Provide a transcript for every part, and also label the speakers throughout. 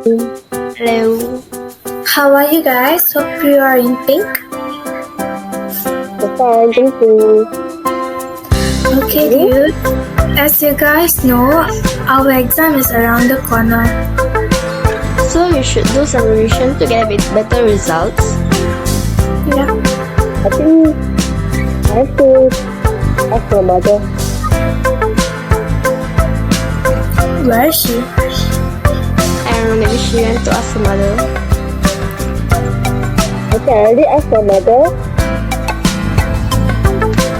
Speaker 1: Hello. How are you guys? Hope you are in pink.
Speaker 2: Fine, thank you.
Speaker 1: Okay, dude. As you guys know, our exam is around the corner.
Speaker 3: So you should do some revision to get a bit better results.
Speaker 1: Yeah.
Speaker 2: I think I should ask my mother.
Speaker 1: Where is she?
Speaker 3: I don't know, maybe she went to ask her mother.
Speaker 2: Okay, I already asked my mother.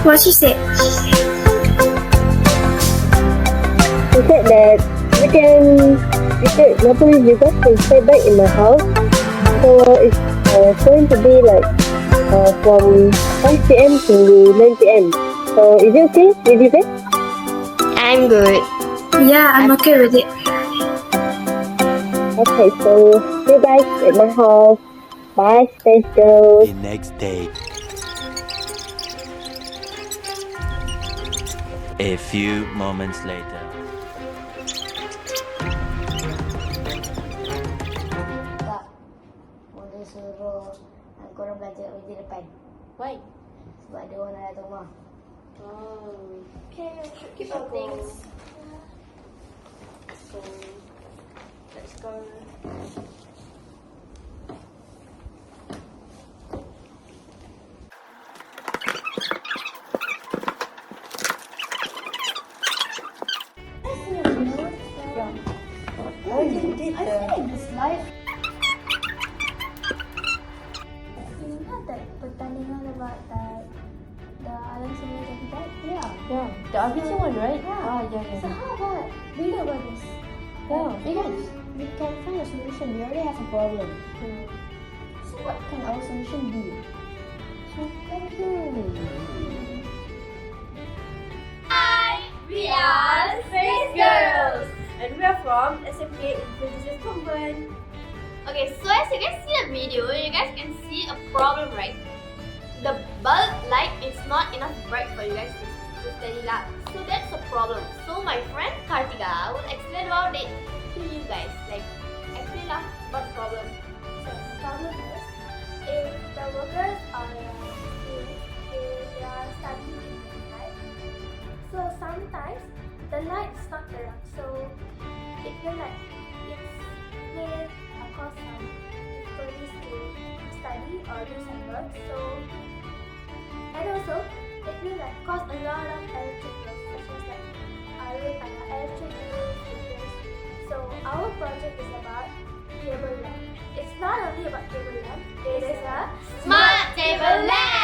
Speaker 1: What she said?
Speaker 2: She said that normally you guys can stay back in my house. So it's going to be like from 5 p.m. to 9 p.m. So is it okay with you guys?
Speaker 3: I'm good.
Speaker 1: Yeah, I'm okay with it.
Speaker 2: Okay, so see you guys at my house. Bye, stay girls.
Speaker 4: The next day. A few moments later.
Speaker 5: Kak, boleh suruh korang belajar meja depan.
Speaker 3: Why?
Speaker 5: Sebab ada orang nak datang rumah.
Speaker 3: Okay, keep your things. So, let's go.
Speaker 5: Ingat tak pertandingan lebat the alam semua jadi kan?
Speaker 3: Yeah, the RBC one, right?
Speaker 5: So how about read about this?
Speaker 3: Yeah, because we can find a solution. We already have a problem.
Speaker 5: So what can our solution be?
Speaker 6: We are Space Girls, and we are from SMK Influences Convent.
Speaker 7: Okay, so as you guys see the video, you guys can see a problem, right? The bulb light is not enough bright for you guys to study that. So that's a problem. So my friend Kartika will explain about it to you guys. Like, explain lah what problem.
Speaker 5: So the problem is if the workers or students they are studying in the night, so sometimes the light is not around, so it will like may cause some difficulties to study or do some work. So and also it will like cause a lot of electric loss, such as like electric bills. So our project is about table lamp. It's not only about table lamp. It is a
Speaker 7: Smart table lamp!